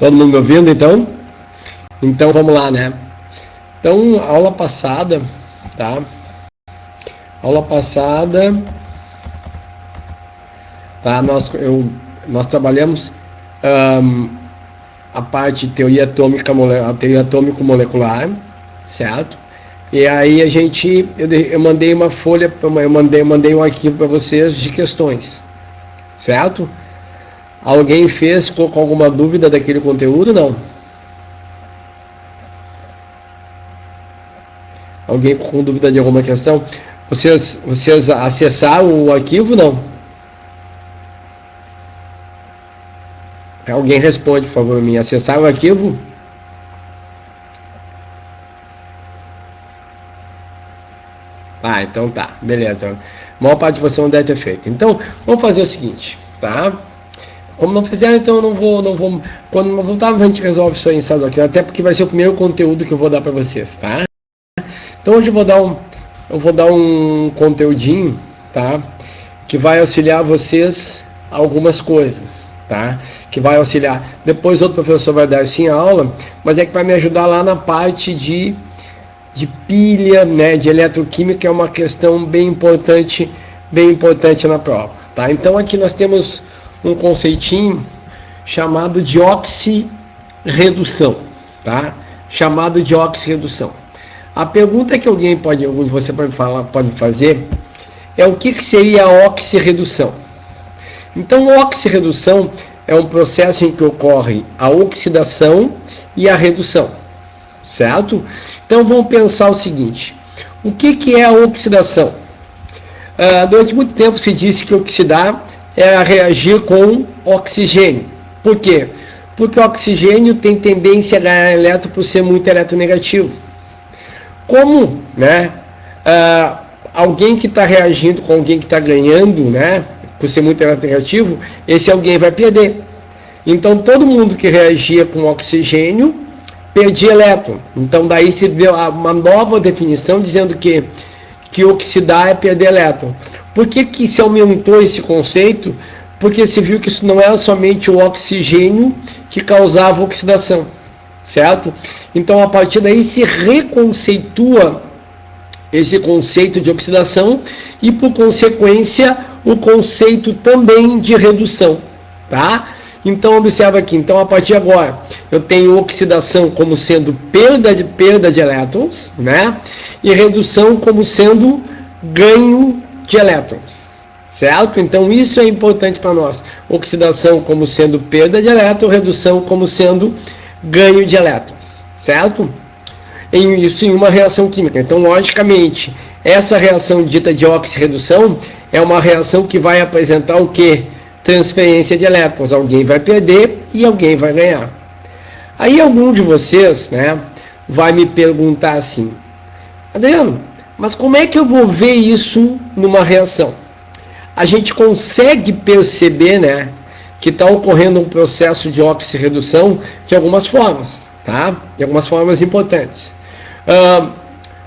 Todo mundo me ouvindo, então? Então, vamos lá, né? Então, aula passada, tá? Aula passada, tá? Nós trabalhamos a parte de teoria atômico-molecular, certo? E aí eu mandei uma folha, eu mandei um arquivo para vocês de questões, certo? Alguém ficou com alguma dúvida daquele conteúdo? Não. Alguém com dúvida de alguma questão? Vocês acessaram o arquivo? Não. Alguém responde, por favor, me acessaram o arquivo? Ah, então tá, beleza. A maior parte de vocês não deve ter feito. Então, vamos fazer o seguinte, tá? Como não fizeram, então eu não vou. Quando nós voltarmos, a gente resolve isso aí em saldo aqui, até porque vai ser o primeiro conteúdo que eu vou dar para vocês, tá? Então hoje eu vou dar um conteúdinho, tá? Que vai auxiliar vocês algumas coisas, tá? Que vai auxiliar. Depois outro professor vai dar sim a aula, mas é que vai me ajudar lá na parte de pilha, né? De eletroquímica, que é uma questão bem importante na prova, tá? Então aqui nós temos um conceitinho chamado de oxirredução, tá? Chamado de oxirredução. A pergunta que algum de você pode fazer é o que seria a oxirredução. Então, a oxirredução é um processo em que ocorre a oxidação e a redução, certo? Então, vamos pensar o seguinte: o que é a oxidação? Durante muito tempo se disse que oxidar é reagir com oxigênio. Por quê? Porque o oxigênio tem tendência a ganhar elétron por ser muito eletronegativo. Como, né, alguém que está reagindo com alguém que está ganhando, né, por ser muito eletronegativo, esse alguém vai perder. Então, todo mundo que reagia com oxigênio perdia elétron. Então, daí se deu uma nova definição dizendo que oxidar é perder elétron. Por que se aumentou esse conceito? Porque se viu que isso não era somente o oxigênio que causava oxidação, certo? Então, a partir daí se reconceitua esse conceito de oxidação e, por consequência, o conceito também de redução, tá? Então, observa aqui. Então, a partir de agora, eu tenho oxidação como sendo perda de elétrons, né? E redução como sendo ganho de elétrons, certo? Então, isso é importante para nós. Oxidação como sendo perda de elétrons, redução como sendo ganho de elétrons, certo? Isso em uma reação química. Então, logicamente, essa reação dita de oxirredução é uma reação que vai apresentar o quê? Transferência de elétrons. Alguém vai perder e alguém vai ganhar. Aí algum de vocês, né, vai me perguntar assim: Adriano, mas como é que eu vou ver isso numa reação? A gente consegue perceber, né, que está ocorrendo um processo de oxirredução de algumas formas, tá? De algumas formas importantes.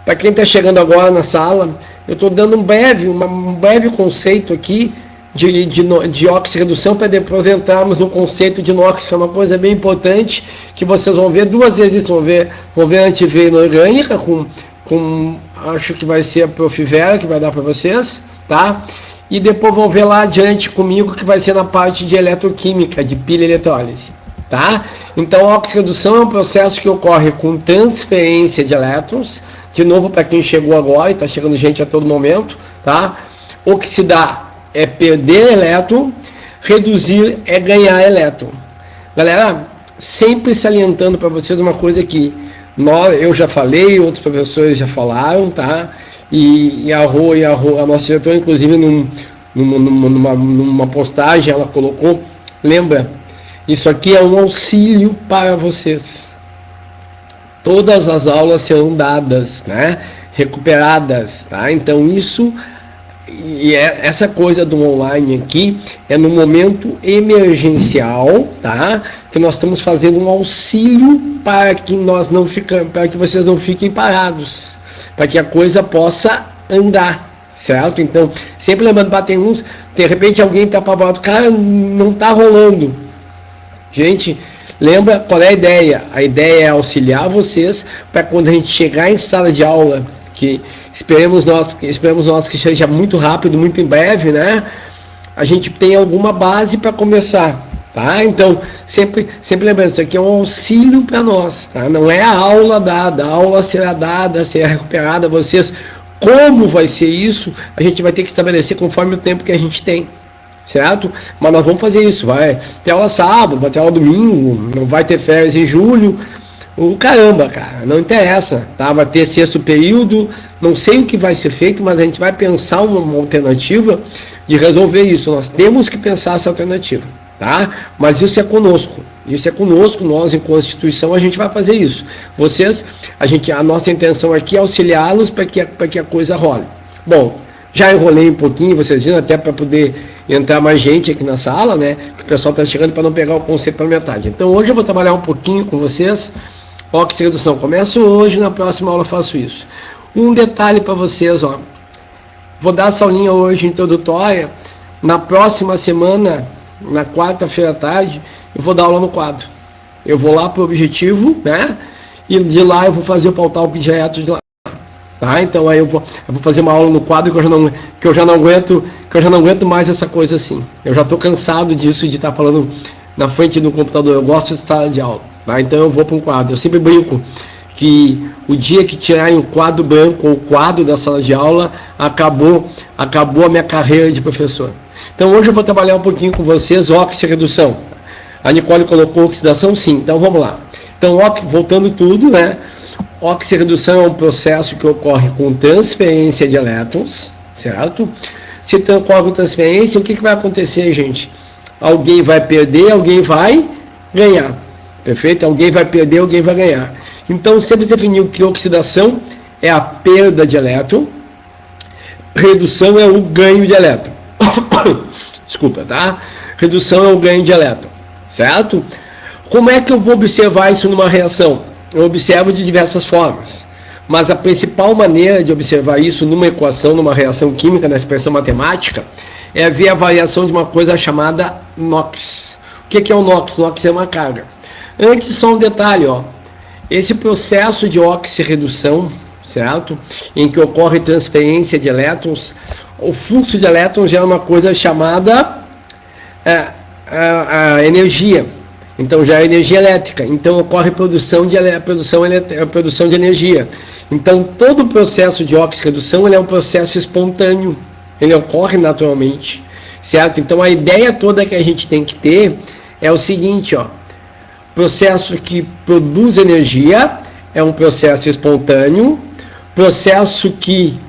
Para quem está chegando agora na sala, eu estou dando um breve conceito aqui de oxirredução para depois entrarmos no conceito de NOx, que é uma coisa bem importante, que vocês vão ver duas vezes, vão ver antiveia inorgânica, acho que vai ser a Prof. Vera que vai dar para vocês, tá? E depois vão ver lá adiante comigo, que vai ser na parte de eletroquímica, de pilha eletrólise, tá? Então, a oxirredução é um processo que ocorre com transferência de elétrons, de novo para quem chegou agora, e está chegando gente a todo momento, tá? Oxidar é perder elétron, reduzir é ganhar elétron. Galera, sempre salientando para vocês uma coisa que eu já falei, outros professores já falaram, tá? E a nossa diretora, inclusive, numa postagem, ela colocou, lembra, isso aqui é um auxílio para vocês. Todas as aulas serão dadas, né? Recuperadas, tá? Então, essa coisa do online aqui é no momento emergencial, tá? Que nós estamos fazendo um auxílio para que vocês não fiquem parados, para que a coisa possa andar, certo? Então, sempre lembrando, tem uns, de repente alguém está apavorado, cara, não está rolando. Gente, Lembra qual é a ideia? A ideia é auxiliar vocês para quando a gente chegar em sala de aula, que esperemos nós que seja muito rápido, muito em breve, né? A gente tem alguma base para começar, tá? Então, sempre lembrando, isso aqui é um auxílio para nós, tá? Não é a aula dada, a aula será dada, será recuperada a vocês. Como vai ser isso, a gente vai ter que estabelecer conforme o tempo que a gente tem, certo? Mas nós vamos fazer isso, vai ter aula sábado, vai ter aula domingo, não vai ter férias em julho, o caramba, cara, não interessa, tá? Vai ter sexto período, não sei o que vai ser feito, mas a gente vai pensar uma alternativa de resolver isso. Nós temos que pensar essa alternativa, tá? Mas isso é conosco, nós em Constituição a gente vai fazer isso. Vocês, a nossa intenção aqui é auxiliá-los para que a coisa role. Bom, já enrolei um pouquinho, vocês viram, até para poder entrar mais gente aqui na sala, né? Que o pessoal está chegando para não pegar o conceito pela metade. Então hoje eu vou trabalhar um pouquinho com vocês. Óxido redução, começo hoje, na próxima aula eu faço isso. Um detalhe para vocês, ó. Vou dar essa aulinha hoje introdutória. Na próxima semana, na quarta-feira à tarde, eu vou dar aula no quadro. Eu vou lá para o objetivo, né? E de lá eu vou fazer o pautar objetos de lá. Tá? Então aí eu vou fazer uma aula no quadro que eu já não aguento mais essa coisa assim. Eu já estou cansado disso, de estar falando na frente do computador. Eu gosto de sala de aula, tá? Então eu vou para um quadro. Eu sempre brinco que o dia que tirarem o quadro branco ou o quadro da sala de aula, acabou a minha carreira de professor. Então hoje eu vou trabalhar um pouquinho com vocês óxido redução. A Nicole colocou oxidação, sim. Então vamos lá. Então, voltando tudo, né? Óxido redução é um processo que ocorre com transferência de elétrons, certo? Se ocorre com transferência, o que vai acontecer, gente? Alguém vai perder, alguém vai ganhar. Perfeito? Alguém vai perder, alguém vai ganhar. Então, sempre definiu que oxidação é a perda de elétron, redução é o ganho de elétron. Desculpa, tá? Redução é o ganho de elétron, certo? Como é que eu vou observar isso numa reação? Eu observo de diversas formas, mas a principal maneira de observar isso numa equação, numa reação química, na expressão matemática, é ver a variação de uma coisa chamada NOx. O que é o NOx? NOx é uma carga. Antes, só um detalhe, ó. Esse processo de oxirredução, certo? Em que ocorre transferência de elétrons, o fluxo de elétrons é uma coisa chamada energia. Então já é energia elétrica, então ocorre produção de energia. Então todo o processo de oxirredução é um processo espontâneo, ele ocorre naturalmente, certo? Então a ideia toda que a gente tem que ter é o seguinte, ó, processo que produz energia é um processo espontâneo, processo que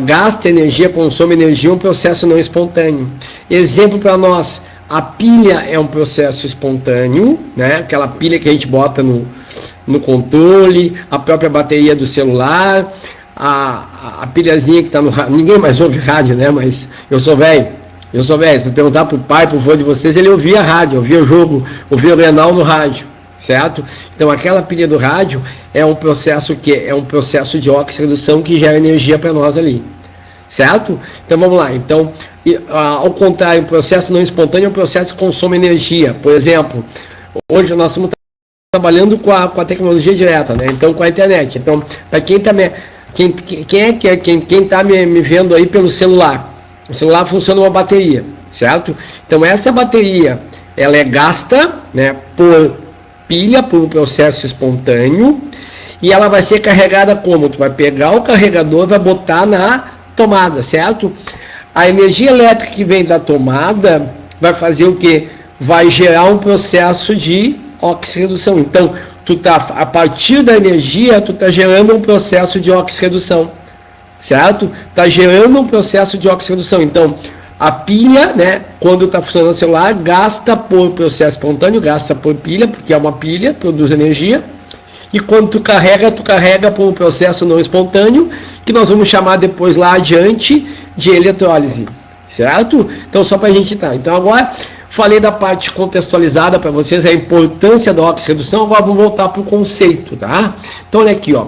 gasta energia, consome energia, é um processo não espontâneo. Exemplo para nós: a pilha é um processo espontâneo, né? Aquela pilha que a gente bota no controle, a própria bateria do celular, a pilhazinha que está no rádio. Ninguém mais ouve rádio, né? Mas eu sou velho. Se perguntar para o pai, para o vô de vocês, ele ouvia rádio, ouvia o jogo, ouvia o Grenal no rádio, certo? Então aquela pilha do rádio é um processo de oxirredução que gera energia para nós ali. Certo? Então vamos lá. Então, ao contrário, o processo não espontâneo é um processo que consome energia. Por exemplo, hoje nós estamos trabalhando com a tecnologia direta, né? Então com a internet. Então, para quem está me vendo aí pelo celular, o celular funciona uma bateria, certo? Então essa bateria, ela é gasta, né, por pilha, por um processo espontâneo, e ela vai ser carregada como? Tu vai pegar o carregador, vai botar na tomada, certo? A energia elétrica que vem da tomada vai fazer o que? Vai gerar um processo de oxirredução. Então, a partir da energia, tu está gerando um processo de oxirredução, certo? Está gerando um processo de oxirredução. Então, a pilha, né, quando está funcionando o celular, gasta por processo espontâneo, gasta por pilha, porque é uma pilha, produz energia. E quando tu carrega por um processo não espontâneo, que nós vamos chamar depois lá adiante de eletrólise, certo? Então só para a gente estar. Então agora falei da parte contextualizada para vocês, a importância da oxirredução, agora vamos voltar para o conceito, tá? Então olha aqui, ó.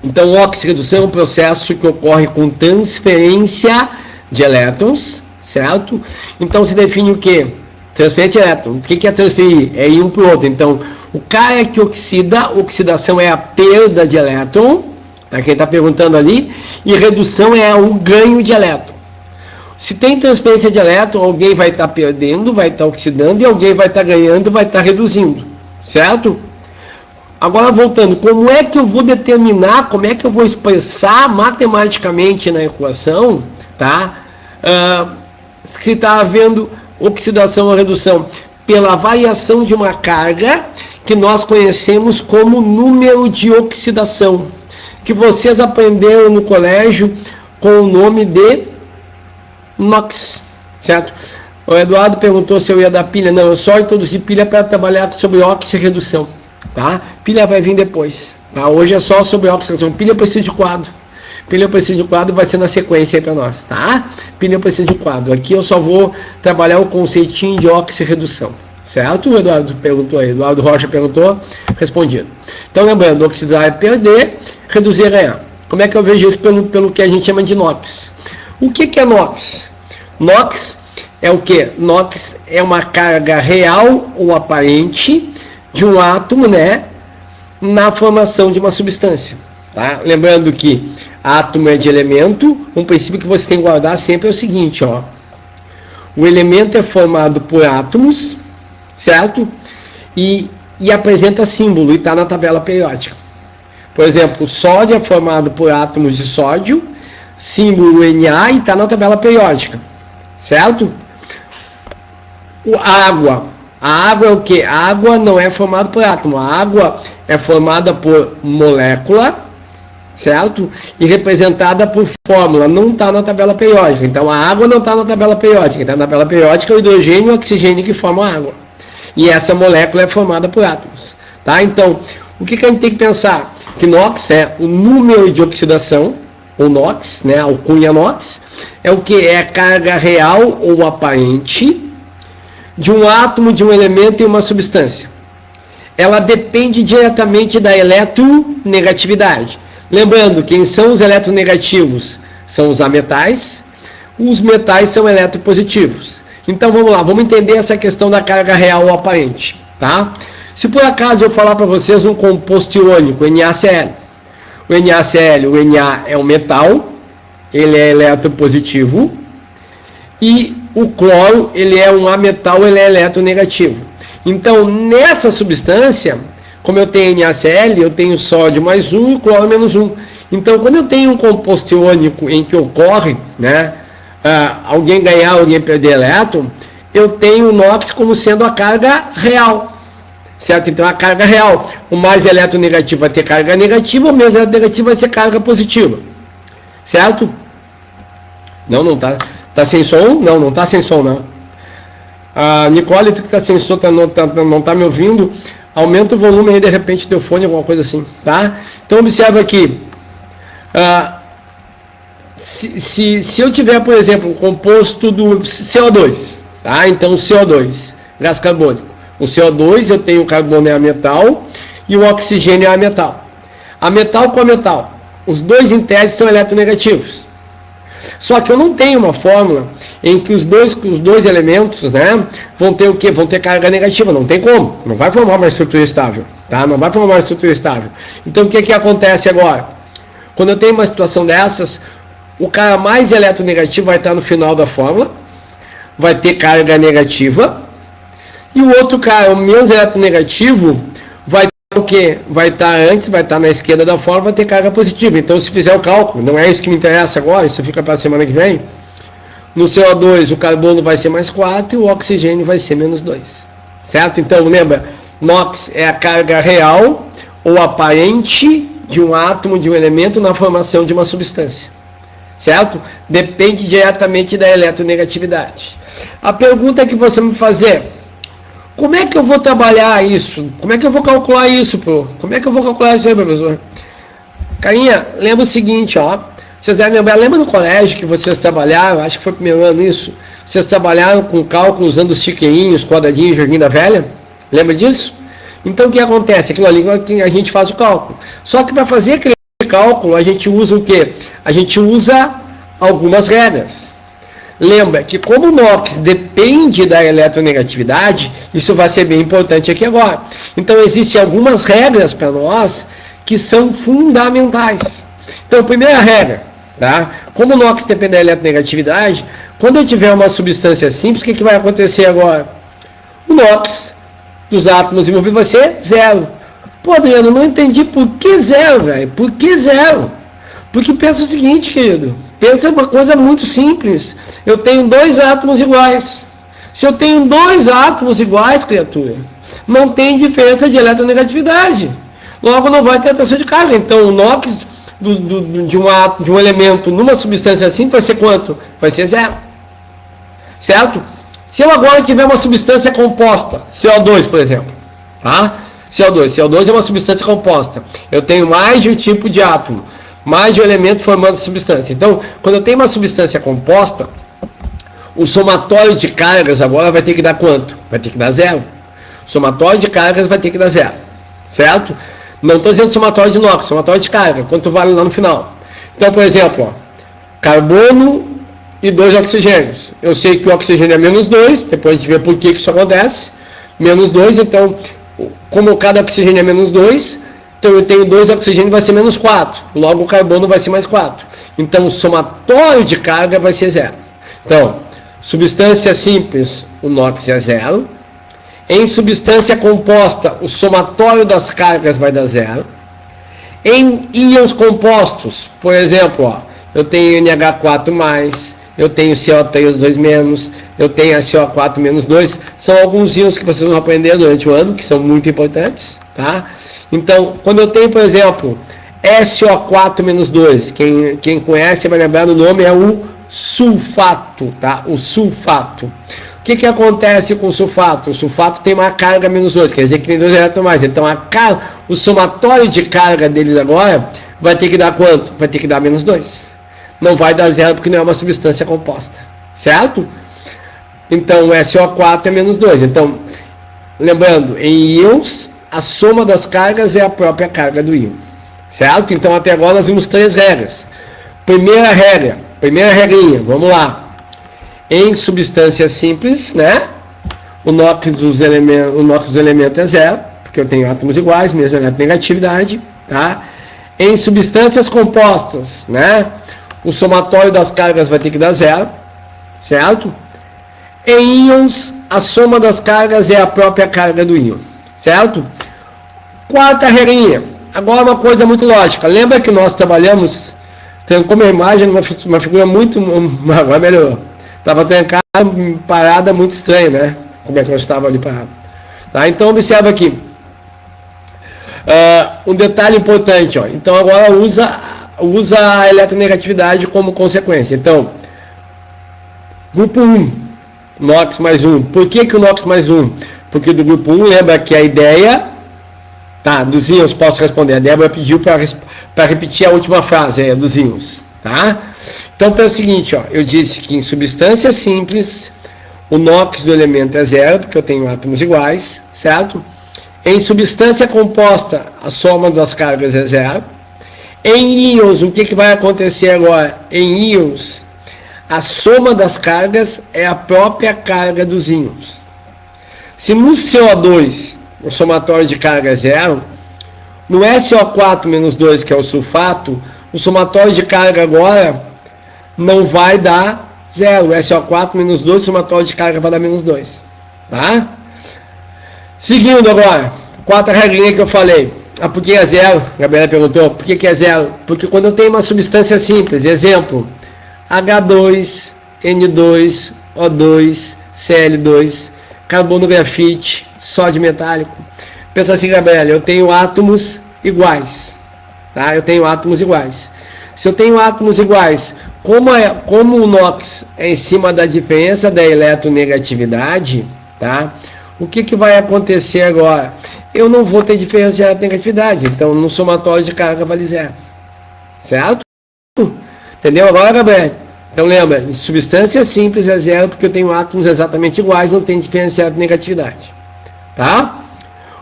Então oxirredução é um processo que ocorre com transferência de elétrons, certo? Então se define o quê? Transferência de elétron. O que é transferir? É ir um para o outro. Então, o cara que oxida, oxidação é a perda de elétron, para quem está perguntando ali, e redução é o ganho de elétron. Se tem transferência de elétron, alguém vai estar perdendo, vai estar oxidando, e alguém vai estar ganhando, vai estar reduzindo. Certo? Agora, voltando, como é que eu vou determinar, como é que eu vou expressar matematicamente na equação, tá? Se está havendo oxidação ou redução? Pela variação de uma carga que nós conhecemos como número de oxidação, que vocês aprenderam no colégio com o nome de NOx, certo? O Eduardo perguntou se eu ia dar pilha. Não, eu só introduzi pilha para trabalhar sobre oxirredução, tá? Pilha vai vir depois, tá? Hoje é só sobre oxirredução. Pilha precisa de quadro. Pilha precisa de quadro vai ser na sequência aí para nós, tá? Pilha precisa de quadro. Aqui eu só vou trabalhar o conceitinho de oxirredução, certo? O Eduardo perguntou aí, Eduardo Rocha perguntou, respondido. Então, lembrando, oxidar é perder, reduzir é ganhar. Como é que eu vejo isso pelo que a gente chama de NOx? O que é NOx? NOx é o que? NOx é uma carga real ou aparente de um átomo, né, na formação de uma substância. Tá? Lembrando que átomo é de elemento, um princípio que você tem que guardar sempre é o seguinte, ó. O elemento é formado por átomos, certo? E apresenta símbolo e está na tabela periódica. Por exemplo, o sódio é formado por átomos de sódio, símbolo Na e está na tabela periódica, certo? A água é o que? A água não é formada por átomo, a água é formada por molécula, certo? E representada por fórmula, não está na tabela periódica. Então a água não está na tabela periódica, está na tabela periódica o hidrogênio e o oxigênio que formam a água. E essa molécula é formada por átomos, tá? Então, o que a gente tem que pensar? Que NOx é o número de oxidação, ou NOx, né, a alcunha NOx, é o que? É a carga real ou aparente de um átomo, de um elemento em uma substância. Ela depende diretamente da eletronegatividade. Lembrando, quem são os eletronegativos? São os ametais. Os metais são eletropositivos. Então vamos lá, vamos entender essa questão da carga real ou aparente, tá? Se por acaso eu falar para vocês um composto iônico, NaCl. O NaCl, o Na é um metal, ele é eletropositivo, e o cloro, ele é um ametal, ele é eletronegativo. Então, nessa substância, como eu tenho NaCl, eu tenho sódio mais 1 e o cloro menos 1. Então, quando eu tenho um composto iônico em que ocorre, né, alguém ganhar, alguém perder elétron, eu tenho o NOx como sendo a carga real. Certo? Então a carga real, o mais eletronegativo vai ter carga negativa, o menos eletronegativo vai ser carga positiva. Certo? Não tá. Tá sem som? Não tá sem som, não. A Nicole, tu que tá sem som, não tá me ouvindo, aumenta o volume aí de repente teu fone, alguma coisa assim, tá? Então observa aqui. Se eu tiver, por exemplo, um composto do CO2, tá? Então CO2, gás carbônico. O CO2 eu tenho o carbono é a metal e o oxigênio é a metal. A metal com a metal, os dois em tese são eletronegativos. Só que eu não tenho uma fórmula em que os dois elementos, né, vão ter o quê? Vão ter carga negativa, não tem como. Não vai formar uma estrutura estável, tá? Não vai formar uma estrutura estável. Então o que acontece agora? Quando eu tenho uma situação dessas, o cara mais eletronegativo vai estar no final da fórmula, vai ter carga negativa. E o outro cara, o menos eletronegativo, vai estar o quê? Vai estar antes, vai estar na esquerda da fórmula, vai ter carga positiva. Então, se fizer o cálculo, não é isso que me interessa agora, isso fica para a semana que vem. No CO2, o carbono vai ser mais 4 e o oxigênio vai ser menos 2. Certo? Então, lembra, NOx é a carga real ou aparente de um átomo, de um elemento na formação de uma substância. Certo? Depende diretamente da eletronegatividade. A pergunta que você me fazer: como é que eu vou trabalhar isso? Como é que eu vou calcular isso, pô? Como é que eu vou calcular isso aí, professor? Carinha, lembra o seguinte, ó. Vocês devem lembrar, lembra no colégio que vocês trabalharam, acho que foi primeiro ano isso, vocês trabalharam com cálculo usando os chiqueirinhos, quadradinhos, joguinho da velha? Lembra disso? Então o que acontece? Aquilo ali a gente faz o cálculo. Só que para fazer aquele cálculo, a gente usa o quê? A gente usa algumas regras. lembra que como o NOx depende da eletronegatividade, isso vai ser bem importante aqui agora. Então existem algumas regras para nós que são fundamentais. Então, primeira regra, tá? Como o NOx depende da eletronegatividade, quando eu tiver uma substância simples, o que vai acontecer agora? O NOx dos átomos envolvidos vai ser zero. Pô, Adriano, não entendi por que zero, velho. Por que zero? Porque pensa o seguinte, querido. Pensa uma coisa muito simples. Eu tenho dois átomos iguais. Se eu tenho dois átomos iguais, criatura, não tem diferença de eletronegatividade. Logo não vai ter atração de carga. Então o NOx de um elemento numa substância assim vai ser quanto? Vai ser zero. Certo? Se eu agora tiver uma substância composta, CO2, por exemplo, tá? CO2 é uma substância composta. Eu tenho mais de um tipo de átomo, mais de um elemento formando substância. Então, quando eu tenho uma substância composta, o somatório de cargas agora vai ter que dar quanto? Vai ter que dar zero. O somatório de cargas vai ter que dar zero. Certo? Não estou dizendo somatório de NOx, somatório de carga, quanto vale lá no final. Então, por exemplo, ó, carbono e 2 oxigênios. Eu sei que o oxigênio é menos 2, depois a gente vê por que isso acontece. Menos 2, então, como cada oxigênio é menos 2, então eu tenho 2 oxigênios, vai ser menos 4. Logo o carbono vai ser mais 4. Então o somatório de carga vai ser zero. Então, substância simples, o NOx é zero. Em substância composta, o somatório das cargas vai dar zero. Em íons compostos, por exemplo, ó, eu tenho NH4+, eu tenho CO3 eu tenho a CO4-2, são alguns íons que vocês vão aprender durante o ano, que são muito importantes, tá? Então, quando eu tenho, por exemplo, SO4-2, quem conhece vai lembrar do nome, é o sulfato, tá? O sulfato. O que acontece com o sulfato? O sulfato tem uma carga menos 2, quer dizer que tem 2 elétrons mais. Então, o somatório de carga deles agora vai ter que dar quanto? Vai ter que dar menos 2. Não vai dar zero porque não é uma substância composta, certo? Então o SO4 é menos 2. Então, lembrando, em íons, a soma das cargas é a própria carga do íon, certo? Então até agora nós vimos 3 regras. Primeira regra, primeira regrinha, vamos lá. Em substâncias simples, né? O NOx dos elementos é zero, porque eu tenho átomos iguais, mesma negatividade, tá? Em substâncias compostas, né? O somatório das cargas vai ter que dar zero, certo? Em íons, a soma das cargas é a própria carga do íon, certo? Quarta regrinha. Agora uma coisa muito lógica. Lembra que nós trabalhamos, tendo como imagem uma figura muito... Agora melhorou. Estava trancada, parada, muito estranha, né? Como é que eu estava ali parado. Tá? Então observa aqui. Um detalhe importante, ó. Então agora usa a eletronegatividade como consequência. Então, grupo 1, NOx mais 1. Por que o NOx mais 1? Porque do grupo 1, lembra que a ideia, tá, dos íons, posso responder. A Débora pediu para repetir a última frase dos íons, tá? Então, é o seguinte, ó, eu disse que em substância simples, o NOx do elemento é zero, porque eu tenho átomos iguais, certo? Em substância composta, a soma das cargas é zero. Em íons, o que vai acontecer agora? Em íons, a soma das cargas é a própria carga dos íons. Se no CO2 o somatório de carga é zero, no SO4-2, que é o sulfato, o somatório de carga agora não vai dar zero. O SO4-2, o somatório de carga vai dar menos 2. Tá? Seguindo agora, quarta regrinha que eu falei. Ah, por que é zero? A Gabriela perguntou. Por que é zero? Porque quando eu tenho uma substância simples, exemplo, H2, N2, O2, Cl2, carbono grafite, sódio metálico. Pensa assim, Gabriela, eu tenho átomos iguais. Tá? Eu tenho átomos iguais. Se eu tenho átomos iguais, como o NOx é em cima da diferença da eletronegatividade, tá? O que vai acontecer agora? Eu não vou ter diferença de eletronegatividade, então no somatório de carga vale zero. Certo? Entendeu agora, Gabriel? Então lembra, em substância simples é zero, porque eu tenho átomos exatamente iguais, não tem diferença de eletronegatividade. Tá?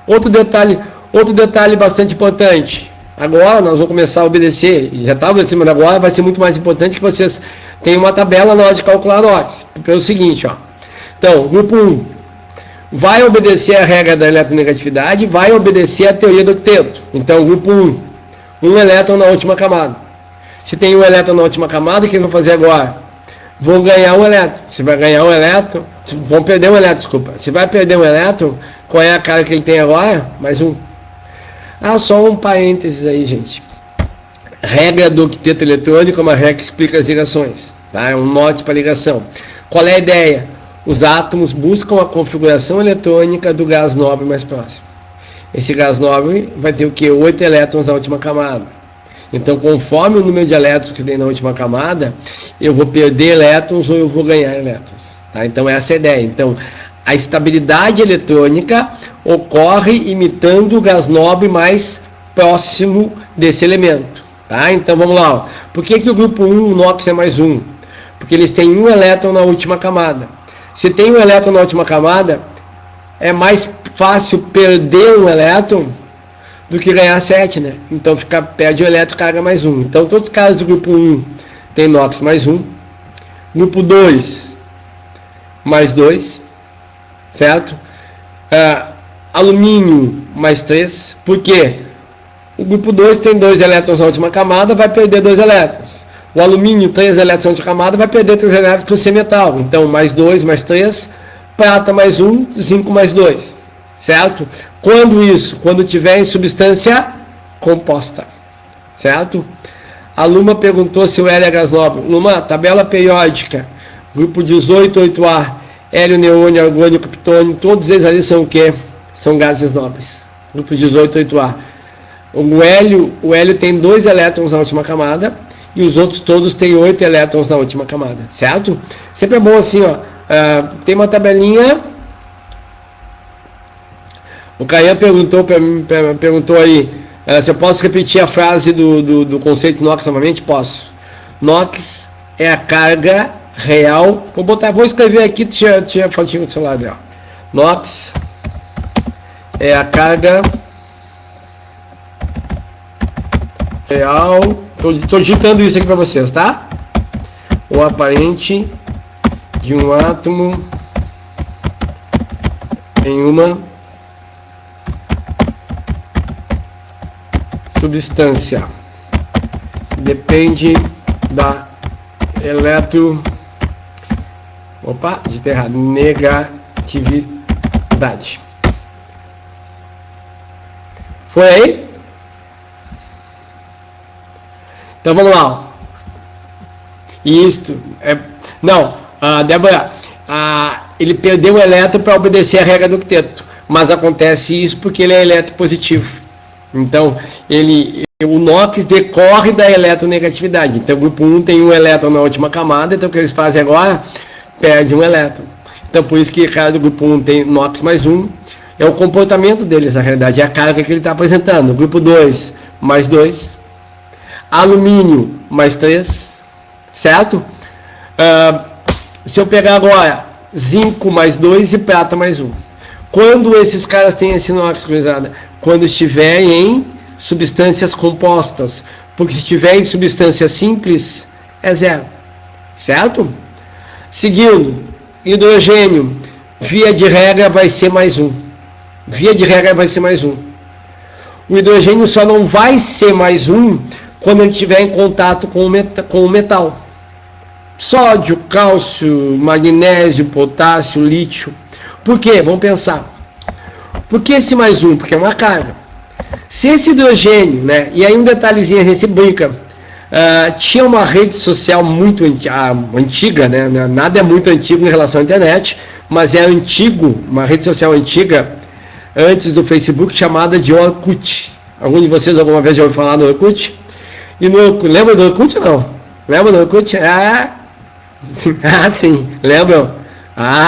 Outro detalhe bastante importante. Agora nós vamos começar a obedecer, já está obedecendo, mas agora vai ser muito mais importante que vocês tem uma tabela na hora de calcular NOx. Pelo seguinte, ó. Então, grupo 1 vai obedecer a regra da eletronegatividade, vai obedecer a teoria do octeto. Então, grupo 1, um elétron na última camada. Se tem um elétron na última camada, o que eu vou fazer agora? Vão ganhar um elétron. Se vai ganhar um elétron, vão perder um elétron, desculpa. Se vai perder um elétron, qual é a carga que ele tem agora? Mais um. Ah, só um parênteses aí, gente. Regra do octeto eletrônico é uma regra que explica as ligações. Tá? É um norte para ligação. Qual é a ideia? Os átomos buscam a configuração eletrônica do gás nobre mais próximo. Esse gás nobre vai ter o quê? 8 elétrons na última camada. Então, conforme o número de elétrons que tem na última camada, eu vou perder elétrons ou eu vou ganhar elétrons. Tá? Então, essa é a ideia. Então, a estabilidade eletrônica ocorre imitando o gás nobre mais próximo desse elemento. Tá? Então, vamos lá. Ó. Por que o grupo 1, o NOx é mais 1? Porque eles têm um elétron na última camada. Se tem um elétron na última camada, é mais fácil perder um elétron do que ganhar 7, né? Então perde o elétron, carga mais 1. Então todos os casos do grupo 1 tem NOx mais 1. Grupo 2 mais 2, certo? Alumínio mais 3. Por quê? O grupo 2 tem 2 elétrons na última camada, vai perder 2 elétrons. O alumínio, 3 elétrons de camada, vai perder 3 elétrons para ser metal. Então, mais 2, mais 3, prata mais 1, zinco mais 2. Certo? Quando isso? Quando tiver em substância composta. Certo? A Luma perguntou se o hélio é gás nobre. Luma, tabela periódica. Grupo 18, 8A. Hélio, neônio, argônio, criptônio. Todos eles ali são o quê? São gases nobres. Grupo 18, 8A. O hélio tem 2 elétrons na última camada. E os outros todos têm 8 elétrons na última camada, certo? Sempre é bom assim, ó. Tem uma tabelinha. O Caian perguntou aí se eu posso repetir a frase do conceito NOx novamente? Posso. NOx é a carga real. Vou escrever aqui, tinha a fotinho do celular dela. NOx é a carga real. Estou digitando isso aqui para vocês, tá? O aparente de um átomo em uma substância depende da negatividade. Foi aí? Então vamos lá. Isto é. Não, Débora, ele perdeu o elétron para obedecer a regra do octeto. Mas acontece isso porque ele é eletropositivo. Então, o NOx decorre da eletronegatividade. Então, o grupo 1 tem um elétron na última camada. Então, o que eles fazem agora? Perde um elétron. Então, por isso que cada grupo 1 tem NOx mais 1. É o comportamento deles, na realidade. É a carga que ele está apresentando. O grupo 2 mais 2. Alumínio mais 3, certo? Se eu pegar agora zinco mais 2 e prata mais 1. Quando esses caras têm esse NOx, cruzada? Quando estiver em substâncias compostas. Porque se estiver em substância simples, é 0. Certo? Seguindo, hidrogênio, via de regra vai ser mais 1. Via de regra vai ser mais 1. O hidrogênio só não vai ser mais 1 quando ele estiver em contato com o metal. Sódio, cálcio, magnésio, potássio, lítio. Por quê? Vamos pensar. Por que esse mais 1? Porque é uma carga. Se esse hidrogênio, né? E aí um detalhezinho, a gente brinca. Tinha uma rede social muito antiga, né? Nada é muito antigo em relação à internet, mas é antigo, uma rede social antiga, antes do Facebook, chamada de Orkut. Algum de vocês alguma vez já ouviu falar do Orkut? E lembra do Orkut ou não? Lembra do Orkut? Sim, lembram?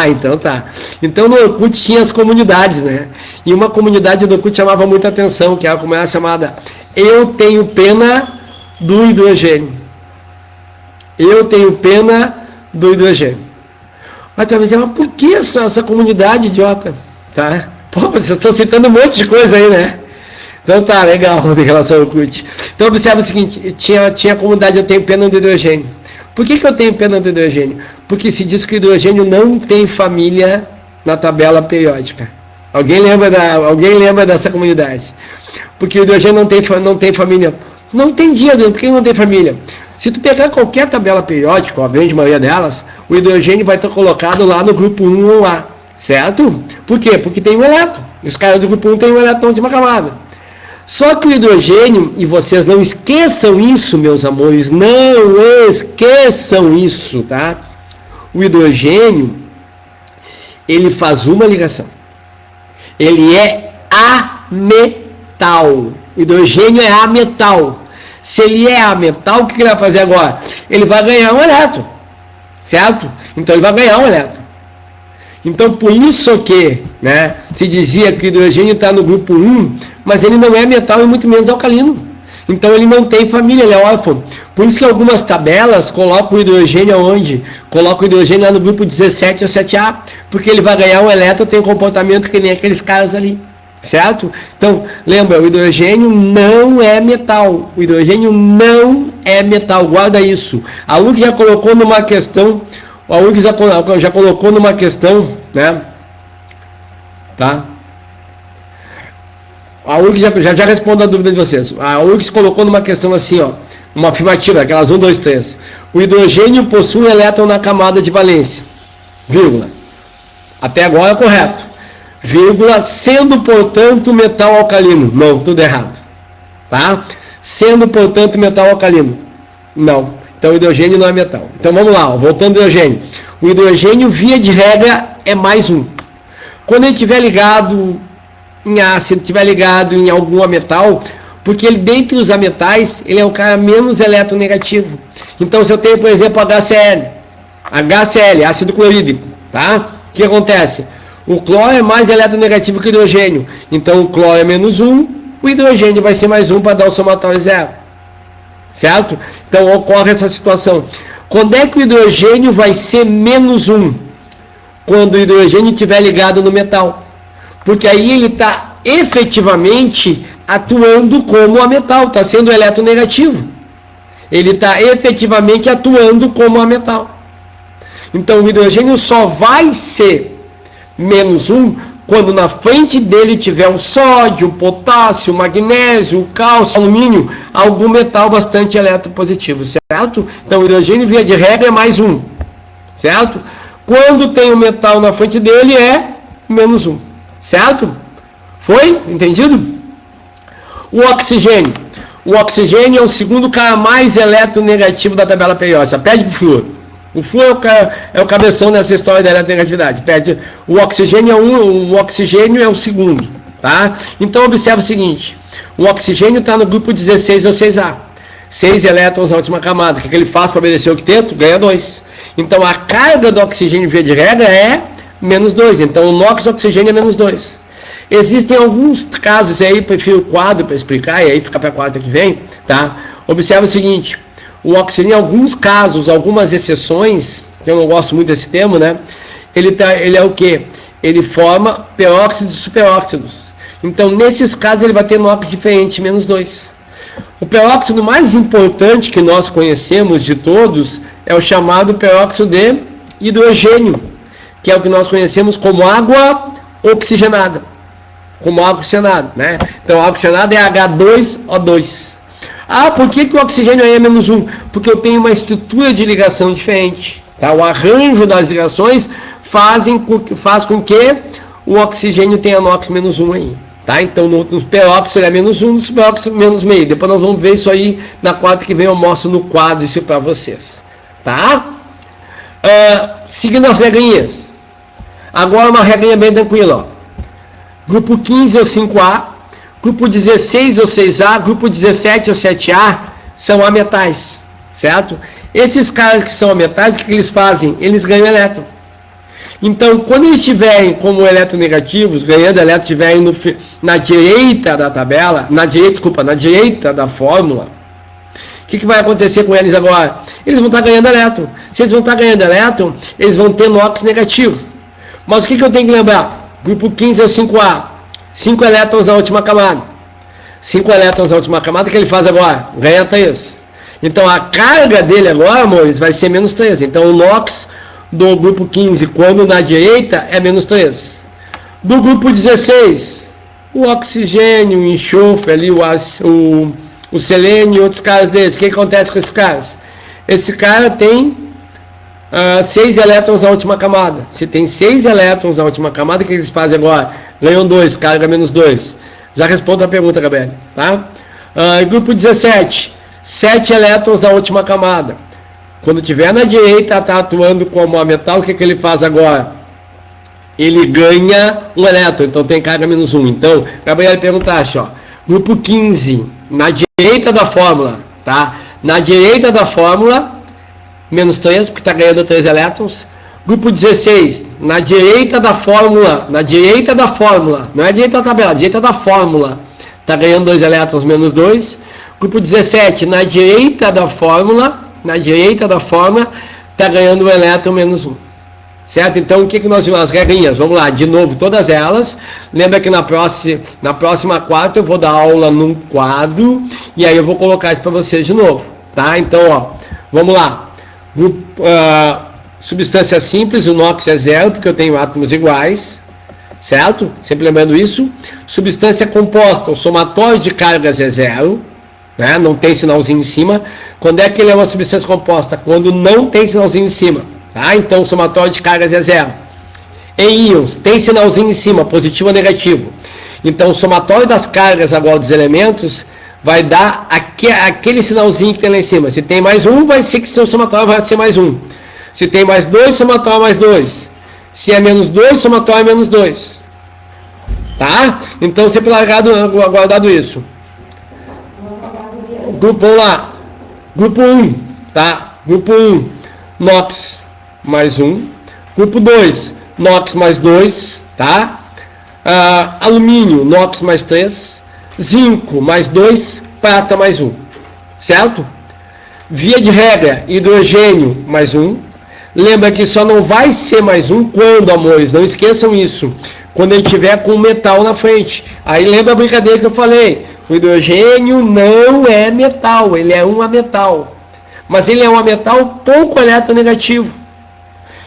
Então tá. Então no Orkut tinha as comunidades, né? E uma comunidade do Orkut chamava muita atenção, que era como era chamada Eu Tenho Pena do Hidrogênio. Eu tenho pena do hidrogênio. Mas talvez mas por que essa comunidade idiota? Tá? Pô, vocês estão citando um monte de coisa aí, né? Então tá, legal em relação ao Orkut. Então observa o seguinte, tinha a comunidade Eu Tenho Pena do Hidrogênio. Por que eu tenho pena do hidrogênio? Porque se diz que o hidrogênio não tem família na tabela periódica. Alguém lembra dessa comunidade? Porque o hidrogênio não tem família. Não tem dia, por que não tem família? Se tu pegar qualquer tabela periódica, a grande maioria delas, o hidrogênio vai estar colocado lá no grupo 1 ou lá, certo? Por quê? Porque tem um elétron. E os caras do grupo 1 têm um elétron na última camada. Só que o hidrogênio, e vocês não esqueçam isso, meus amores, não esqueçam isso, tá? O hidrogênio, ele faz uma ligação. Ele é ametal. O hidrogênio é ametal. Se ele é ametal, o que ele vai fazer agora? Ele vai ganhar um elétron, certo? Então ele vai ganhar um elétron. Então por isso que, né, se dizia que o hidrogênio está no grupo 1, mas ele não é metal e muito menos alcalino. Então ele não tem família, ele é órfão. Por isso que algumas tabelas colocam o hidrogênio aonde? Colocam o hidrogênio lá no grupo 17 ou 7A, porque ele vai ganhar um elétron, tem um comportamento que nem aqueles caras ali. Certo? Então, lembra, o hidrogênio não é metal. O hidrogênio não é metal. Guarda isso. A URGS já colocou numa questão, já colocou numa questão, né? Tá? A URGS já responde a dúvida de vocês. A URGS colocou numa questão assim, ó, uma afirmativa, aquelas 1, 2, 3. O hidrogênio possui um elétron na camada de valência, vírgula. Até agora é correto. Vírgula, sendo, portanto, metal alcalino. Não, tudo errado. Tá? Sendo, portanto, metal alcalino. Não. Então, o hidrogênio não é metal. Então, vamos lá. Ó, voltando ao hidrogênio. O hidrogênio, via de regra, é mais um. Quando ele estiver ligado em ácido, estiver ligado em algum metal, porque ele, dentre os ametais, ele é o cara menos eletronegativo. Então, se eu tenho, por exemplo, HCl, ácido clorídrico, tá? O que acontece? O cloro é mais eletronegativo que o hidrogênio. Então o cloro é menos 1, o hidrogênio vai ser mais 1 para dar o somatório zero. Certo? Então ocorre essa situação. Quando é que o hidrogênio vai ser menos 1? Quando o hidrogênio estiver ligado no metal. Porque aí ele está efetivamente atuando como ametal, está sendo eletronegativo. Ele está efetivamente atuando como ametal. Então o hidrogênio só vai ser menos 1, quando na frente dele tiver o sódio, o potássio, o magnésio, o cálcio, o alumínio, algum metal bastante eletropositivo, certo? Então o hidrogênio, via de regra, é mais 1, certo? Quando tem o metal na frente dele, é menos 1, certo? Foi? Entendido? O oxigênio. O oxigênio é o segundo cara mais eletronegativo da tabela periódica. Pede pro flúor. O flúor é o cabeção nessa história da eletronegatividade. O oxigênio é o segundo, tá? Então observa o seguinte: o oxigênio está no grupo 16 ou 6A. 6 elétrons na última camada. O que ele faz para obedecer o octeto? Ganha 2. Então a carga do oxigênio, via de regra, é menos 2. Então o NOx do oxigênio é menos 2. Existem alguns casos, e aí eu prefiro o quadro para explicar, e aí fica para a quarta que vem, tá? Observa o seguinte: o oxigênio, em alguns casos, algumas exceções, que eu não gosto muito desse termo, né? Ele é o quê? Ele forma peróxidos e superóxidos. Então, nesses casos, ele vai ter NOx diferente, menos 2. O peróxido mais importante que nós conhecemos de todos é o chamado peróxido de hidrogênio, que é o que nós conhecemos como água oxigenada. Como água oxigenada, né? Então, a água oxigenada é H2O2. Ah, por que o oxigênio aí é menos 1? Porque eu tenho uma estrutura de ligação diferente. Tá? O arranjo das ligações faz com que o oxigênio tenha NOx menos 1 aí. Tá? Então, no peróxido é menos 1, no superóxido menos meio. Depois nós vamos ver isso aí na quarta que vem, eu mostro no quadro isso para vocês. Tá? Seguindo as regrinhas. Agora uma regrinha bem tranquila. Ó. Grupo 15 ou 5A, grupo 16 ou 6A, grupo 17 ou 7A são ametais, certo? Esses caras que são ametais, o que eles fazem? Eles ganham elétron. Então, quando eles estiverem como eletronegativos, ganhando elétron, estiverem na direita da tabela, na direita da fórmula, o que vai acontecer com eles agora? Eles vão estar ganhando elétron. Se eles vão estar ganhando elétron, eles vão ter NOx negativo. Mas o que eu tenho que lembrar? Grupo 15 ou 5A, 5 elétrons na última camada. 5 elétrons na última camada, o que ele faz agora? Ganha 3. Então a carga dele agora, amores, vai ser menos 3. Então o NOx do grupo 15, quando na direita, é menos 3. Do grupo 16, o oxigênio, o enxofre ali, o selênio e outros caras deles. O que acontece com esses caras? Esse cara tem 6 elétrons na última camada. Se tem 6 elétrons na última camada, o que eles fazem agora? Ganham 2, carga menos 2. Já respondo a pergunta, Gabriel. Tá? Grupo 17, 7 elétrons na última camada. Quando tiver na direita, está atuando como a metal, o que ele faz agora? Ele ganha um elétron, então tem carga menos 1. Então, Gabriel perguntaste, ó, grupo 15, na direita da fórmula, tá? Na direita da fórmula, menos 3, porque está ganhando 3 elétrons. Grupo 16, na direita da fórmula, não é direita da tabela, direita da fórmula, está ganhando 2 elétrons, menos 2. Grupo 17, na direita da fórmula, está ganhando um elétron, menos 1. Certo? Então, o que nós vimos? As regrinhas, vamos lá, de novo, todas elas. Lembra que na próxima quarta eu vou dar aula num quadro, e aí eu vou colocar isso para vocês de novo, tá? Então, ó, vamos lá. Substância simples, o NOx é 0, porque eu tenho átomos iguais, certo? Sempre lembrando isso. Substância composta, o somatório de cargas é 0, né? Não tem sinalzinho em cima. Quando é que ele é uma substância composta? Quando não tem sinalzinho em cima. Tá? Então o somatório de cargas é 0. Em íons, tem sinalzinho em cima, positivo ou negativo. Então o somatório das cargas agora dos elementos vai dar aquele sinalzinho que tem lá em cima. Se tem mais 1, vai ser que seu somatório vai ser mais 1. Se tem mais 2, somatório mais 2. Se é menos 2, somatório é menos 2. Tá? Então sempre guardado isso. Vamos lá. Grupo 1, tá? Grupo 1, NOx mais 1. Grupo 2, NOx mais 2, tá? Alumínio, NOx mais 3. Zinco mais 2, prata mais 1. Certo? Via de regra, hidrogênio mais 1. Lembra que só não vai ser mais 1 quando, amores, não esqueçam isso, quando ele tiver com metal na frente. Aí lembra a brincadeira que eu falei? O hidrogênio não é metal, ele é um ametal. Mas ele é um ametal pouco eletronegativo.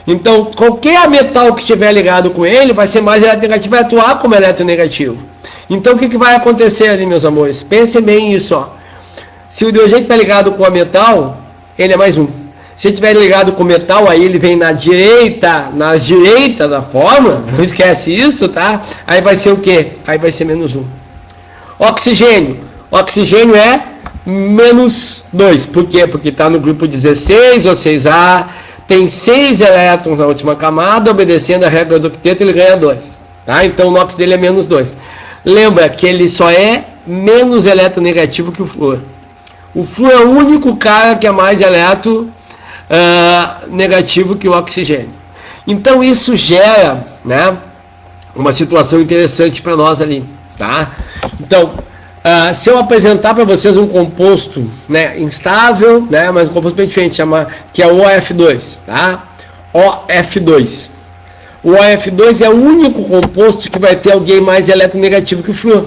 Então, qualquer metal que estiver ligado com ele vai ser mais eletronegativo, vai atuar como eletronegativo. Então, o que vai acontecer ali, meus amores? Pensem bem nisso, ó. Se o hidrogênio estiver ligado com a metal, ele é mais 1. Se ele estiver ligado com o metal, aí ele vem na direita da fórmula, não esquece isso, tá? Aí vai ser o quê? Aí vai ser menos 1. Oxigênio. Oxigênio é menos 2. Por quê? Porque está no grupo 16, ou 6A, tem 6 elétrons na última camada, obedecendo a regra do octeto, ele ganha 2. Tá? Então o NOx dele é menos 2. Lembra que ele só é menos eletronegativo que o flúor. O flúor é o único cara que é mais negativo que o oxigênio. Então isso gera, né, uma situação interessante para nós ali. Tá? Então, se eu apresentar para vocês um composto, né, instável, né, mas um composto bem diferente, que é o OF2, tá? OF2. O OF2 é o único composto que vai ter alguém mais eletronegativo que o flúor.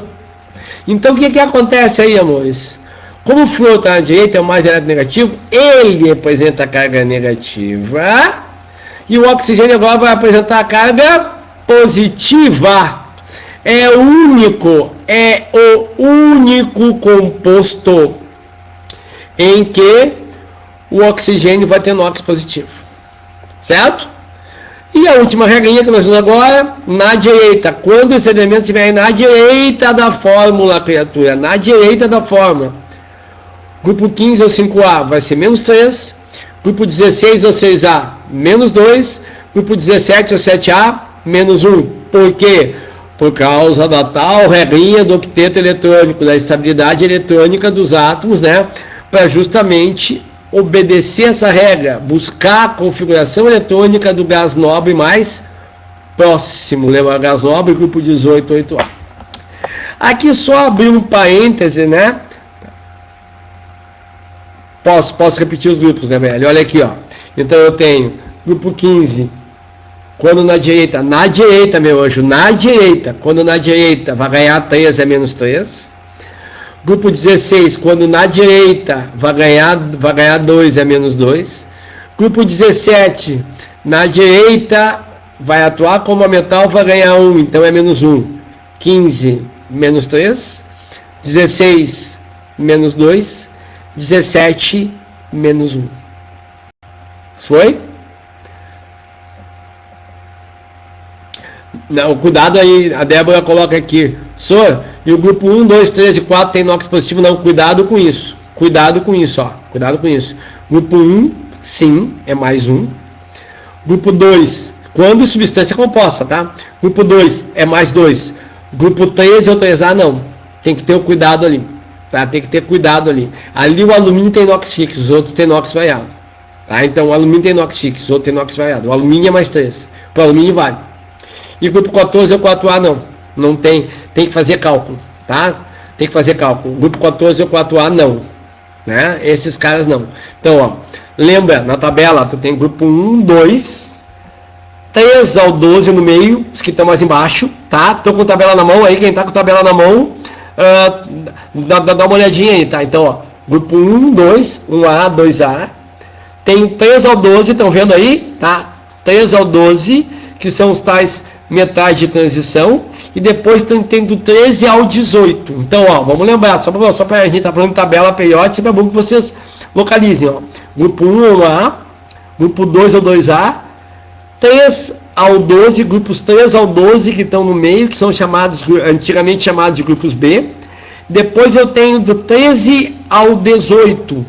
Então, o que acontece aí, amores? Como o flúor está na direita, é o mais eletronegativo, ele representa a carga negativa, e o oxigênio agora vai apresentar a carga positiva. É o único composto em que o oxigênio vai ter NOx positivo. Certo? E a última regrinha que nós vimos agora, na direita. Quando esse elemento estiver na direita da fórmula, criatura, na direita da fórmula. Grupo 15 ou 5A vai ser menos 3. Grupo 16 ou 6A, menos 2. Grupo 17 ou 7A, menos 1. Por quê? Por causa da tal regrinha do octeto eletrônico, da estabilidade eletrônica dos átomos, né? Para justamente obedecer essa regra, buscar a configuração eletrônica do gás nobre mais próximo. Lembra? Gás nobre, grupo 18, 8A. Aqui só abrir um parêntese, né? Posso repetir os grupos, né, velho? Olha aqui, ó. Então eu tenho grupo 15. Quando na direita, meu anjo, na direita, quando na direita vai ganhar 3 é menos 3. Grupo 16, quando na direita vai ganhar 2, é menos 2. Grupo 17, na direita vai atuar como a metal, vai ganhar 1, então é menos 1. 15, menos 3. 16, menos 2. 17, menos 1. Foi? Não, cuidado aí, a Débora coloca aqui. Senhor, e o grupo 1, 2, 3 e 4 tem NOx positivo? Não, cuidado com isso. Cuidado com isso, ó. Cuidado com isso. Grupo 1, sim, é mais 1. Grupo 2, quando substância composta, tá? Grupo 2 é mais 2. Grupo 3 ou 3A, não. Tem que ter o cuidado ali. Tá? Tem que ter cuidado ali. Ali o alumínio tem NOx fixo, os outros tem NOx variado. Tá? Então o alumínio tem NOx fixo, os outros tem NOx variado. O alumínio é mais 3. Para o alumínio vale. E grupo 14 ou 4A, não. Não tem. Tem que fazer cálculo. Tá? Tem que fazer cálculo. Grupo 14 ou 4A, não. Né? Esses caras não. Então, ó. Lembra, na tabela, tu tem grupo 1, 2, 3 ao 12 no meio, os que estão mais embaixo, tá? Tô com tabela na mão aí, quem tá com tabela na mão, dá uma olhadinha aí, tá? Então, ó, grupo 1, 2, 1A, 2A, tem 3 ao 12, estão vendo aí, tá? 3 ao 12, que são os tais metais de transição, e depois tem do 13 ao 18. Então, ó, vamos lembrar, só para a gente tá falando de tabela periódica, sempre é bom que vocês localizem, ó. Grupo 1 ou A, grupo 2 ou 2A, 3 ao 12, grupos 3 ao 12 que estão no meio, que são chamados, antigamente chamados de grupos B. Depois eu tenho do 13 ao 18,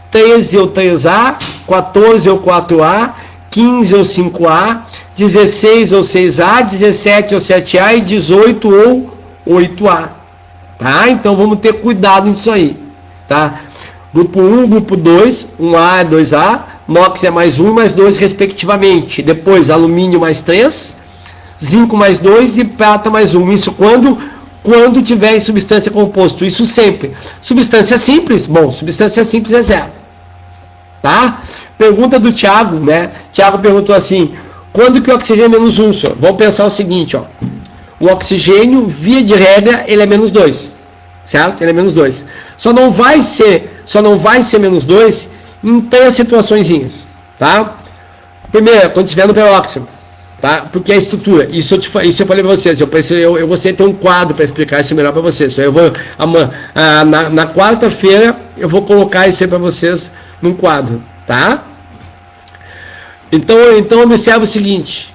13 ou 3A, 14 ou 4A, 15 ou 5A, 16 ou 6A, 17 ou 7A e 18 ou 8A. Tá? Então vamos ter cuidado nisso aí. Tá? Grupo 1, grupo 2, 1A e 2A, NOx é mais 1 mais 2 respectivamente. Depois alumínio mais 3, zinco mais 2 e prata mais 1. Isso quando tiver em substância composto. Isso sempre. Substância simples, bom, substância simples é 0. Tá? Pergunta do Thiago, né? Thiago perguntou assim, quando que o oxigênio é menos 1, senhor? Vamos pensar o seguinte, ó. O oxigênio, via de regra, ele é menos 2. Certo? Ele é menos 2. Só não vai ser menos 2 em 3 situaçõezinhas, tá? Primeiro, quando estiver no peróxido, tá? Porque a estrutura, isso eu falei para vocês, eu vou ter um quadro para explicar isso melhor para vocês. Eu vou, na quarta-feira, eu vou colocar isso aí para vocês num quadro, tá? Então observe o seguinte,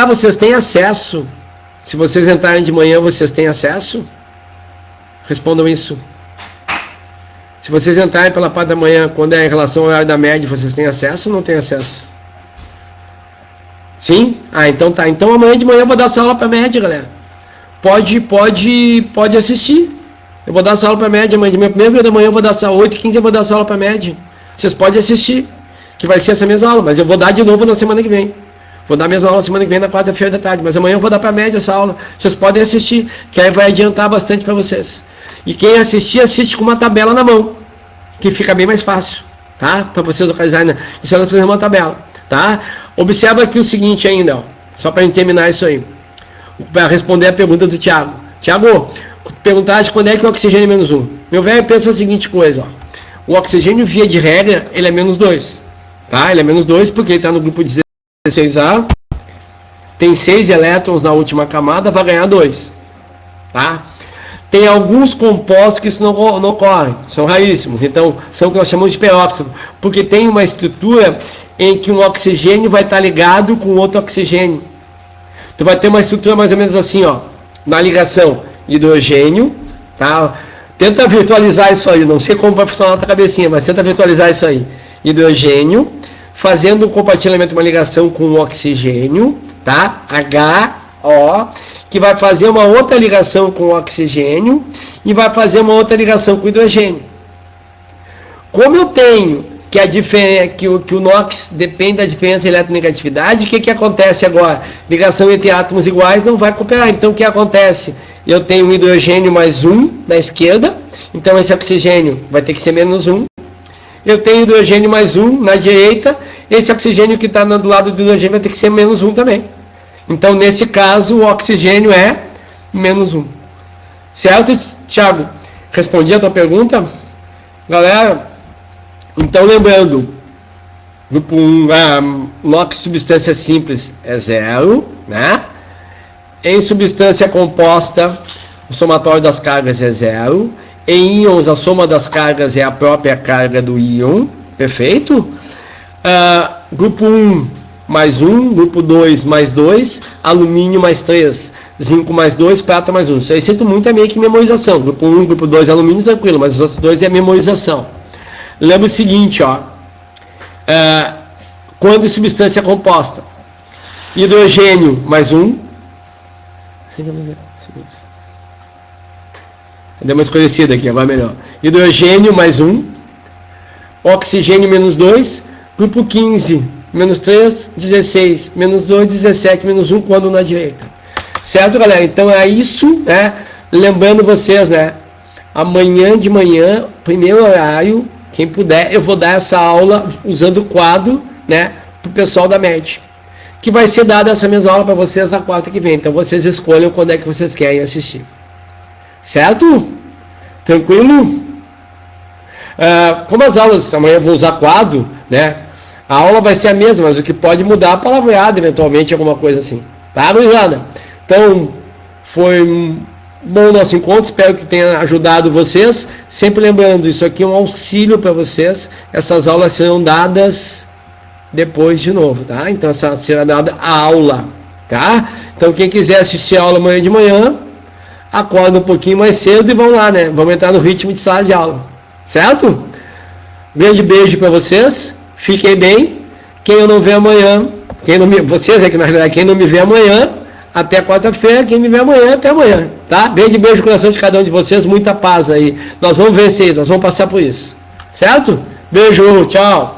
vocês têm acesso, se vocês entrarem de manhã, vocês têm acesso? Respondam isso. Se vocês entrarem pela parte da manhã, quando é em relação ao horário da média, vocês têm acesso ou não têm acesso? Sim? Ah, então tá. Então amanhã de manhã eu vou dar essa aula para média, galera. Pode assistir. Eu vou dar essa aula para média amanhã. De manhã, primeiro dia da manhã eu vou dar essa 8h15, eu vou dar essa aula para média. Vocês podem assistir, que vai ser essa mesma aula, mas eu vou dar de novo na semana que vem. Vou dar a mesma aula semana que vem, na quarta-feira da tarde, mas amanhã eu vou dar para média essa aula. Vocês podem assistir, que aí vai adiantar bastante para vocês. E quem assistir, assiste com uma tabela na mão, que fica bem mais fácil, tá? Para vocês localizarem. Isso nós precisamos uma tabela, tá? Observa aqui o seguinte ainda, ó, só para a gente terminar isso aí. Para responder a pergunta do Thiago. Thiago, perguntar de quando é que o oxigênio é menos 1. Meu velho, pensa a seguinte coisa, ó. O oxigênio, via de regra, ele é menos 2, tá? Ele é menos 2 porque ele está no grupo 16A, tem 6 elétrons na última camada, vai ganhar 2, tá? Tem alguns compostos que isso não ocorre, são raríssimos, então são o que nós chamamos de peróxido, porque tem uma estrutura em que um oxigênio vai estar ligado com outro oxigênio. Tu vai ter uma estrutura mais ou menos assim, ó, na ligação hidrogênio, tá? Tenta virtualizar isso aí, não sei como vai funcionar na tua cabecinha, mas tenta virtualizar isso aí. Hidrogênio, fazendo um compartilhamento, uma ligação com o oxigênio, tá? HO, que vai fazer uma outra ligação com o oxigênio e vai fazer uma outra ligação com o hidrogênio. Como eu tenho que o NOx depende da diferença de eletronegatividade, o que acontece agora? Ligação entre átomos iguais não vai cooperar. Então o que acontece? Eu tenho um hidrogênio mais 1 na esquerda, então esse oxigênio vai ter que ser menos 1. Eu tenho hidrogênio mais 1 na direita, esse oxigênio que está do lado do hidrogênio vai ter que ser menos 1 também. Então, nesse caso, o oxigênio é menos 1. Certo, Thiago? Respondi a tua pergunta? Galera, então lembrando, grupo 1, NOx substância simples é 0, né? Em substância composta, o somatório das cargas é 0. Em íons, a soma das cargas é a própria carga do íon, perfeito? Grupo 1 mais 1, grupo 2 mais 2, alumínio mais 3, zinco mais 2, prata mais 1. Isso aí sinto muito, é meio que memorização. Grupo 1, grupo 2, alumínio, tranquilo, mas os outros dois é memorização. Lembra o seguinte, ó. Quando substância composta, hidrogênio mais 1. Deu uma escurecida aqui, agora melhor. Hidrogênio mais 1. Oxigênio menos 2. Grupo 15, menos 3, 16. Menos 2, 17, menos 1, quando na direita. Certo, galera? Então é isso, né? Lembrando vocês, né? Amanhã de manhã, primeiro horário, quem puder, eu vou dar essa aula usando o quadro, né? Pro pessoal da MED. Que vai ser dada essa mesma aula para vocês na quarta que vem. Então vocês escolham quando é que vocês querem assistir. Certo? Tranquilo? Como as aulas, amanhã eu vou usar quadro, né? A aula vai ser a mesma, mas o que pode mudar a palavreada, eventualmente, alguma coisa assim. Tá, gurizada? Então, foi um bom nosso encontro, espero que tenha ajudado vocês. Sempre lembrando, isso aqui é um auxílio para vocês. Essas aulas serão dadas depois de novo, tá? Então, essa será dada a aula, tá? Então, quem quiser assistir a aula amanhã de manhã, acorda um pouquinho mais cedo e vamos lá, né? Vamos entrar no ritmo de sala de aula, certo? Grande beijo para vocês, fiquem bem. Quem eu não vê amanhã, vocês é que na realidade, quem não me vê amanhã, até quarta-feira, quem me vê amanhã, até amanhã, tá? Grande beijo no coração de cada um de vocês, muita paz aí. Nós vamos vencer isso, nós vamos passar por isso, certo? Beijo, tchau!